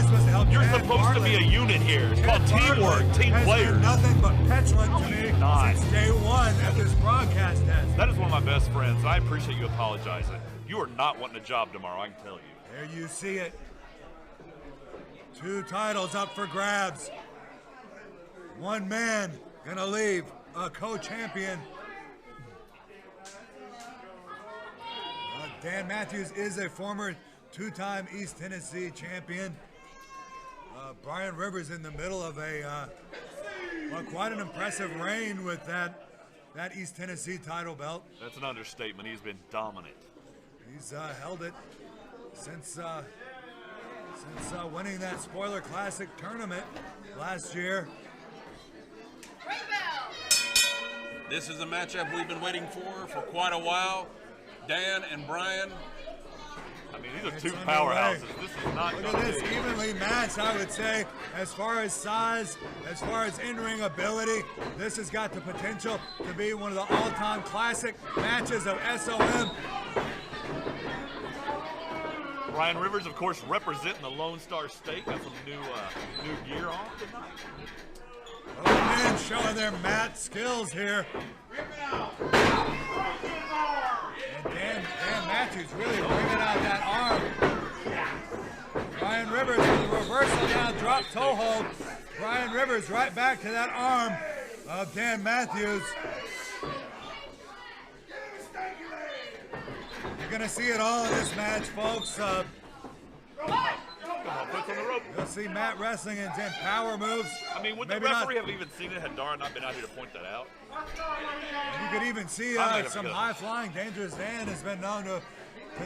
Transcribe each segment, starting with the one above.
I supposed to help? You're supposed to be a unit here. It's called teamwork, team players. Nothing but petulant to me since day one at this broadcast desk. That is one of my best friends, and I appreciate you apologizing. You are not wanting a job tomorrow, I can tell you. There you see it. 2 titles up for grabs. One man gonna leave a co-champion. Dan Matthews is a former 2-time East Tennessee champion. Brian Rivers in the middle of quite an impressive reign with that East Tennessee title belt. That's an understatement. He's been dominant. He's held it since winning that Spoiler Classic tournament last year. This is a matchup we've been waiting for quite a while. Dan and Brian. I mean, these are 2 powerhouses. This is not Look at this, evenly matched, I would say. As far as size, as far as in-ring ability, this has got the potential to be one of the all-time classic matches of SOM. Brian Rivers, of course, representing the Lone Star State. Got some new gear on tonight. Both men showing their mat skills here. And Dan Matthews really bringing out that arm. Brian Rivers with a reversal down, drop toe hold. Brian Rivers right back to that arm of Dan Matthews. You're going to see it all in this match, folks. You'll see Matt wrestling and then power moves. I mean, would the referee have even seen it had Dara not been out here to point that out? You could even see some high-flying, dangerous Dan has been known to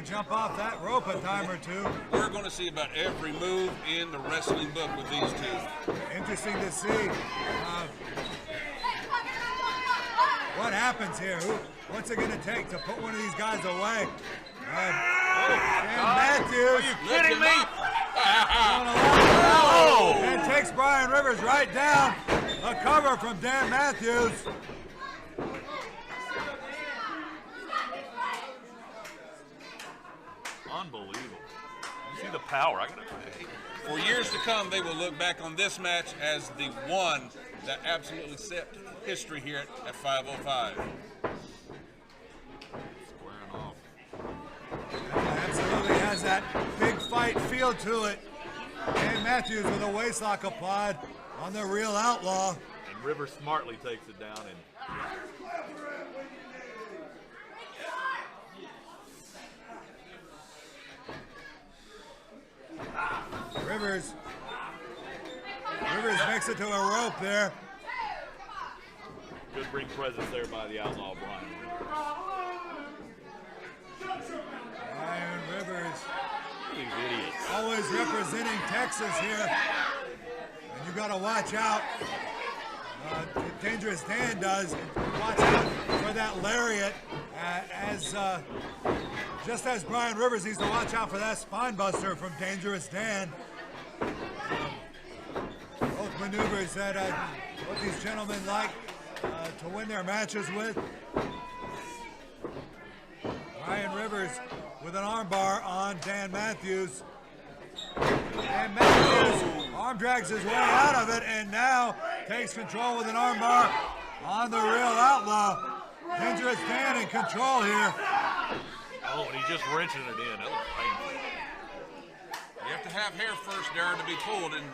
jump off that rope a time or 2. We're going to see about every move in the wrestling book with these 2. Interesting to see what happens here. What's it going to take to put one of these guys away? Dan Matthews. Are you kidding me? And takes Brian Rivers right down. A cover from Dan Matthews. Unbelievable. You see the power. I gotta say. For years to come, they will look back on this match as the one that absolutely set history here at 505. Squaring off. Absolutely has that big fight feel to it. Dan Matthews with a waistlock applied on the Real Outlaw. And Rivers smartly takes it down and Rivers makes it to a rope there. good ring presence there by the Outlaw Brian Rivers. Brian Rivers. These idiots. Always representing Texas here. And you got to watch out. Dangerous Dan does. Watch out for that lariat. Just as Brian Rivers needs to watch out for that spine buster from Dangerous Dan. Both maneuvers that both these gentlemen like to win their matches with. Brian Rivers with an armbar on Dan Matthews. And Matthews arm drags his way out of it and now takes control with an armbar on the Real Outlaw. Dangerous Dan in control here. Oh, and he's just wrenching it in. That looks painful. You have to have hair first, Darren, to be pulled, and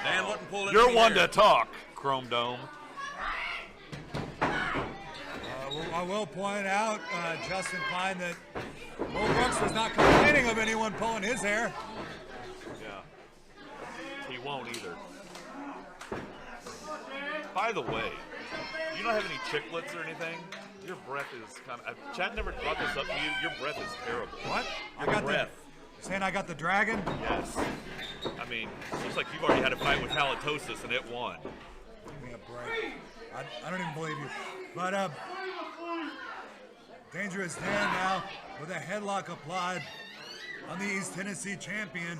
Dan wasn't pulling. You're one to talk, Chrome Dome. I will point out, Justin Klein, that Will Brooks was not complaining of anyone pulling his hair. Yeah. He won't either. By the way, do you not have any chiclets or anything? Your breath is kind of... Chad never brought this up to you. Your breath is terrible. What? Your breath. Saying I got the dragon? Yes. I mean, looks like you've already had a fight with halitosis and it won. Give me a break. I don't even believe you. But Dangerous Dan now with a headlock applied on the East Tennessee champion.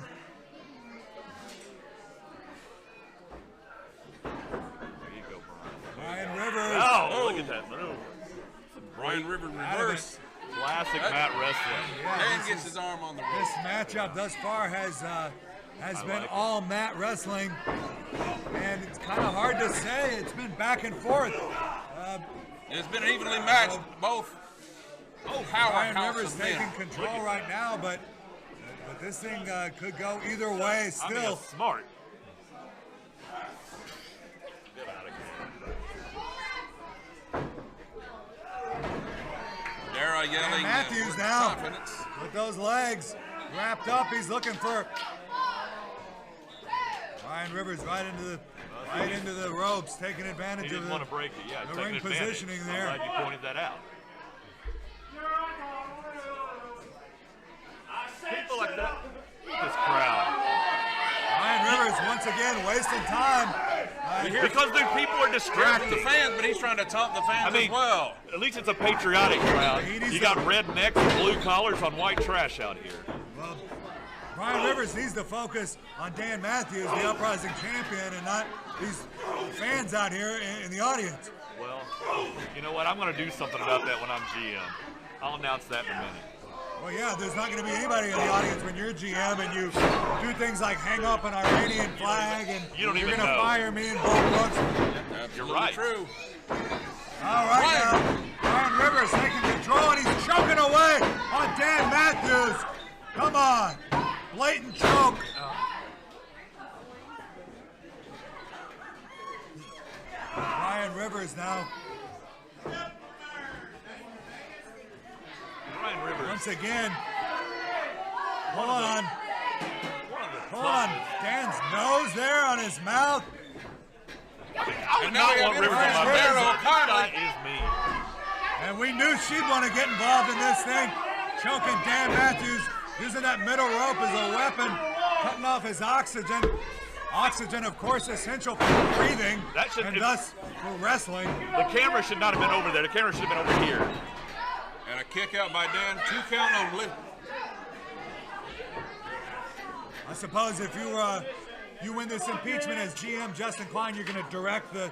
There you go, Brian. Brian Rivers. Oh, look at that move. Brian Rivers reverse. Classic mat wrestling. Yeah, Dan gets his arm on the This rope. matchup thus far has has been all mat wrestling, and it's kind of hard to say. It's been back and forth. It's been evenly matched, both Brian powerhouse Rivers of men. taking control right now, but this thing could go either way still. I mean, it's smart. Get out of here. Dara yelling And Matthews with now confidence. with those legs wrapped up. He's looking for Brian Rivers right into the ropes, taking advantage He of didn't want to break it. Yeah, the ring advantage. positioning there. I'm glad you pointed that out. People like that. This crowd. Brian Rivers once again wasting time. Because the people are Here's distracted. the fans, but he's trying to taunt the fans I mean, as well. at least it's a patriotic crowd. You got rednecks and blue collars on white trash out here. Well, Brian Rivers needs to focus on Dan Matthews, the Uprising champion, and not these fans out here in the audience. Well, you know what? I'm going to do something about that when I'm GM. I'll announce that in a minute. Well, yeah, there's not going to be anybody in the audience when you're GM and you do things like hang up an Iranian flag and You don't you're even going to know. fire me and both looks. Absolutely right. true. All right, now, Brian Rivers taking control, and he's choking away on Dan Matthews. Come on. Blatant choke. Brian Rivers now. Brian Rivers. Once again. Hold on. One of the Hold on. toughest. Dan's nose there on his mouth. I would And now not we have want Rivers on my Rivers back. Rivers This guy O'Connor. is mean. And we knew she'd want to get involved in this thing. Choking Dan Matthews, using that middle rope as a weapon, cutting off his oxygen. Oxygen, of course, essential for breathing That should- and thus for wrestling. The camera should not have been over there. The camera should have been over here. And a kick out by Dan, 2 count only. I suppose if you win this impeachment as GM Justin Klein, you're going to direct the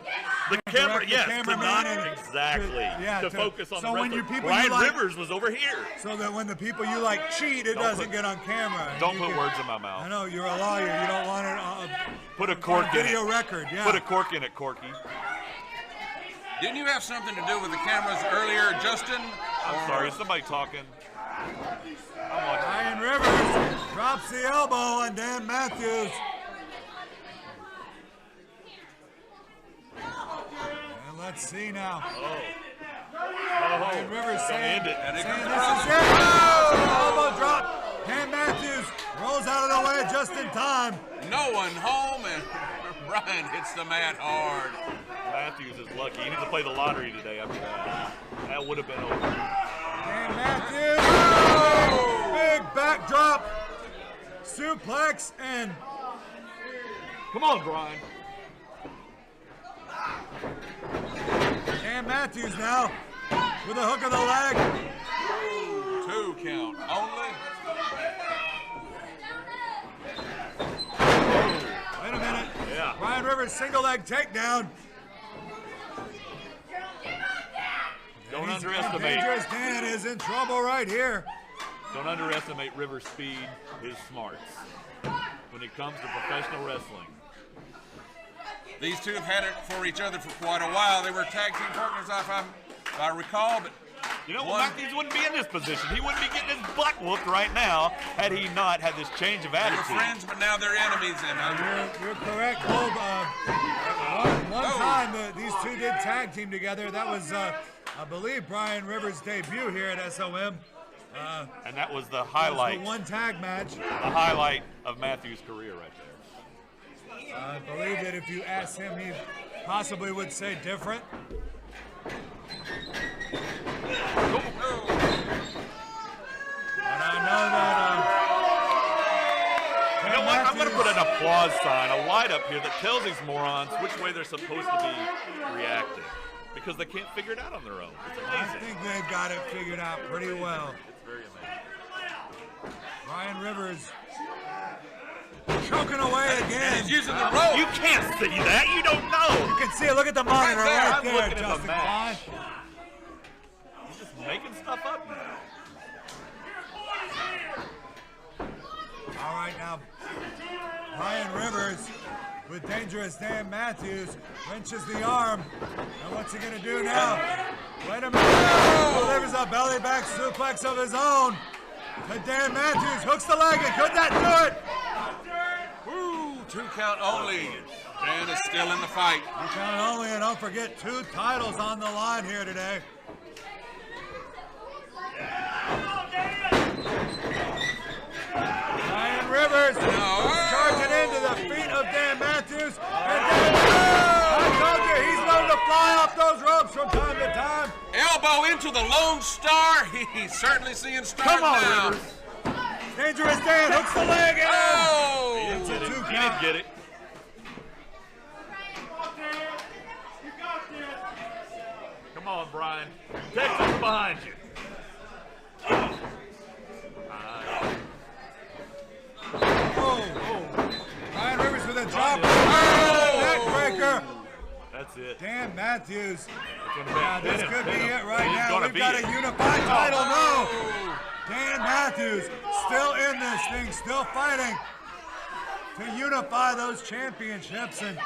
Camera, direct yes, the to cameraman not and exactly. To focus on so the when wrestler. you people Brian you like, Rivers was over here. so that when the people you like cheat, it Don't doesn't put- get on camera. Don't You put can- words in my I mouth. know you're a lawyer. You don't want it Put a on cork in video it. record. Yeah. Put a cork in it, Corky. Didn't you have something to do with the cameras earlier, Justin? I'm sorry, is somebody talking? I'm watching. Brian Rivers drops the elbow on Dan Matthews. And let's see now. Brian Rivers Gonna saying, end it. And here saying comes this the is it. Oh! Elbow drop. Dan Matthews rolls out of the way just in time. No one home, and Brian hits the mat hard. Matthews is lucky. He needs to play the lottery today after that. That would have been over. Dan Matthews. Oh! Big backdrop. Suplex and Come on, Brian. Dan Matthews now with a hook of the leg. 2 count only. Wait a minute. Yeah. Brian Rivers single leg takedown. Don't He's underestimate. dangerous. Dan is in trouble right here. Don't underestimate Rivers' speed, his smarts. When it comes to professional wrestling. These two have had it for each other for quite a while. They were tag team partners, if I recall, but You know, One- Matthews wouldn't be in this position. He wouldn't be getting his butt whooped right now had he not had this change of they were attitude. friends, but now they're enemies. And You're correct, Bob. One Oh. time these two did tag team together. That was, I believe, Brian Rivers' debut here at SOM. And that was the That was highlight, the one tag match. the highlight of Matthews' career right there. I believe that if you asked him, he possibly would say different. But I know that. You know what? I'm going to put an applause sign, a light up here that tells these morons which way they're supposed to be reacting. Because they can't figure it out on their own. It's I amazing. think they've got it figured out pretty well. It's very amazing. Brian Rivers choking away he's again. using the rope. You can't see that. You don't know. You can see it. Look at the monitor Right there. right I'm there, looking at the Justin match. Klein. He's just making stuff up now. All right, now Brian Rivers with dangerous Dan Matthews wrenches the arm. And what's he going to do now? Wait a minute. Delivers a belly back suplex of his own to Dan Matthews. Hooks the leg and could that do it? Woo, 2 count only. Dan is still in the fight. 2 count only, and don't forget 2 titles on the line here today. Brian Rivers charging into the feet of Dan Matthews. And I told you, he's known to fly off those ropes from time to time. Elbow into the Lone Star. He's certainly seeing stars Come on, now. Rivers. Dangerous Dan hooks the leg in. Oh! He didn't get it. Two He count. didn't get it. Come on, Brian. Texas behind you. Brian Rivers with a drop. Neck breaker. That's it. Dan Matthews. It's gonna Now, be this him. could be it right He's now. gonna We've be got it. a unified title. No. Dan Matthews still in this thing, still fighting to unify those championships and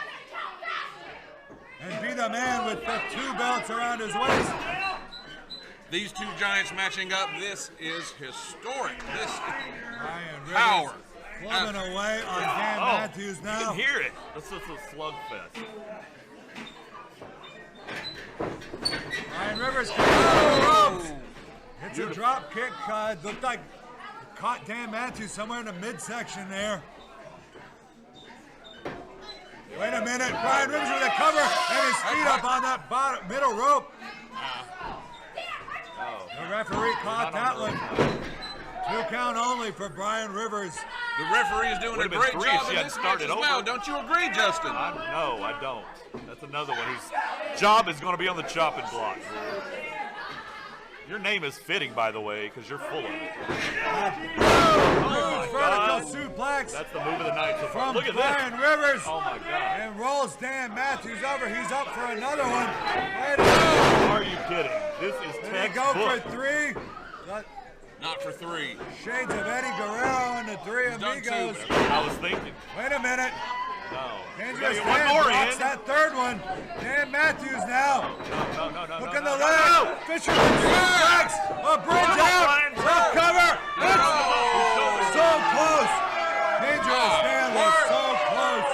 be the man with the 2 belts around his waist. These 2 giants matching up. This is historic. This is Brian Rivers power. clubbing away on Dan Matthews You now. can hear it. This is a slugfest. Brian Rivers comes out of the ropes. Hits a drop kick. Looked like it caught Dan Matthews somewhere in the midsection there. Wait a minute. Brian Rivers with a cover and his feet up on that middle rope. The referee caught that one. 2 count only for Brian Rivers. The referee is doing a Would've been great 3 job if in she had this match started as well. over. Don't you agree, Justin? No, I don't. That's another one whose job is going to be on the chopping block. Your name is fitting, by the way, because you're full of it. Huge vertical suplex That's the move of the night so far. from Look at Brian this. Rivers. Oh, my God. And rolls Dan Matthews over. He's up for another one. Wait a Are you kidding? This is minute. They go for textbook. 3. Not for 3. Shades of Eddie Guerrero and the 3 He's done 2, amigos. but- I was thinking. Wait a minute. No. We gotta Dangerous get one Dan more blocks in. that 3rd one. Dan Matthews now. No. Hooking the no, leg. no. Fisherman suplex. A bridge out. Brian. Top cover. It's so close. Dangerous Oh, Dan was word. so close.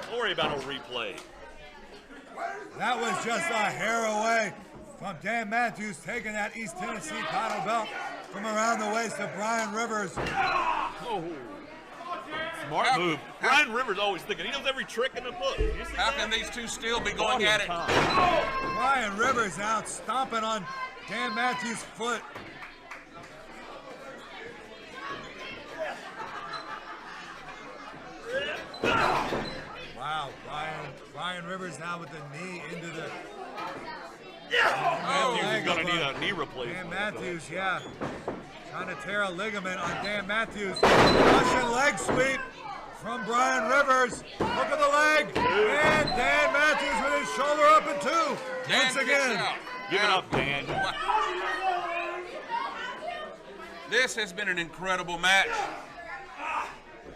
Don't worry about a replay. That was just a hair away from Dan Matthews taking that East Tennessee title belt from around the waist of Brian Rivers. Oh. Smart move. Brian Rivers always thinking. He knows every trick in the book. You see How that? can these 2 still be going at it? Brian Rivers out stomping on Dan Matthews' foot. Wow, Brian Rivers now with the knee into the Matthews is leg going of, to need a knee replacement. Dan Matthews, yeah. Trying to tear a ligament on Dan Matthews. Russian leg sweep from Brian Rivers. Look at the leg. And Dan Matthews with his shoulder up in 2. Dan Once kicks again. out. Give it up, Dan. This has been an incredible match.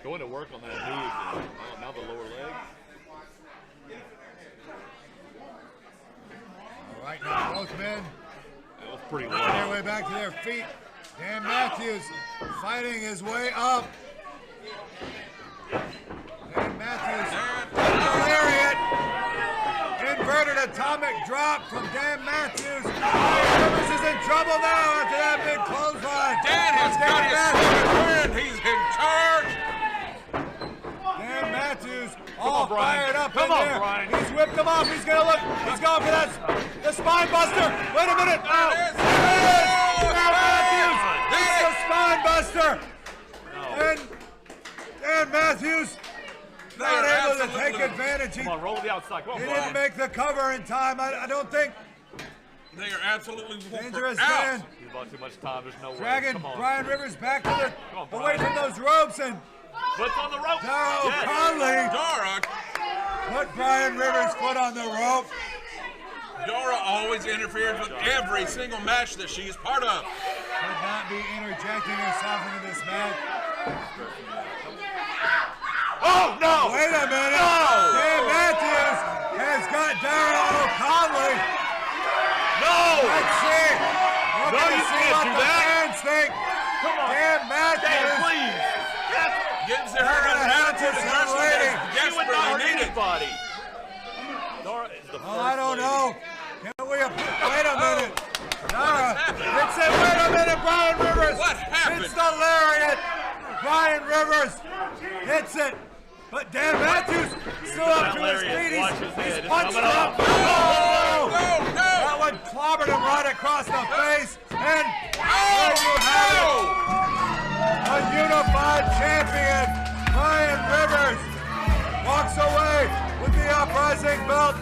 Going to work on that knee again. Oh, now the lower leg. All right, now both men That was pretty on their low. way back to their feet. Dan Matthews fighting his way up. Dan Matthews, lariat. Inverted atomic drop from Dan Matthews. Brian Rivers is in trouble now after that big clothesline. Dan has got his friend. He's in charge. Dan Matthews all on, Brian. fired up Come in on, there. Brian. He's whipped him off. He's going to look. He's going for that the spine buster. Wait a minute. No. There it is. Dan Matthews. It's the spine buster. And Dan Matthews not They're able to absolutely- take advantage. He Come on, roll to the outside. Come on, didn't Brian. make the cover in time. I don't think. They are absolutely Dangerous out. Dan. You bought too much time. There's no way. Dragging Come on. Brian Rivers back to the on, away Brian. from those ropes and Foot's on the rope. Darryl Yes. Conley Dora put Brian Rivers' foot on the rope. always interferes with every single match that she's part of. not be interjecting yourself into this match. Oh, no! Wait a minute. No! Dan Matthews has got Darrell Conley. No! Let's see. We're No, gonna you see can't what do the that. fans think. Come on. Dan Matthews. Dan, please. Gives her We're gonna an have attitude this of young wrestling lady. that is She would not hurt desperately needed. anybody. Dara is the Well, first I don't lady. know. Can we? Wait a minute. Dara, it's it. Wait a minute. Brian Rivers. What happened? It's the lariat. Brian Rivers hits it. But Dan Matthews still up to his feet. Watch his head. He's It's punched coming up. up. Oh! No, no. That one clobbered him right across the face. And there you have it. A unified champion, Brian Rivers, walks away with the Uprising belt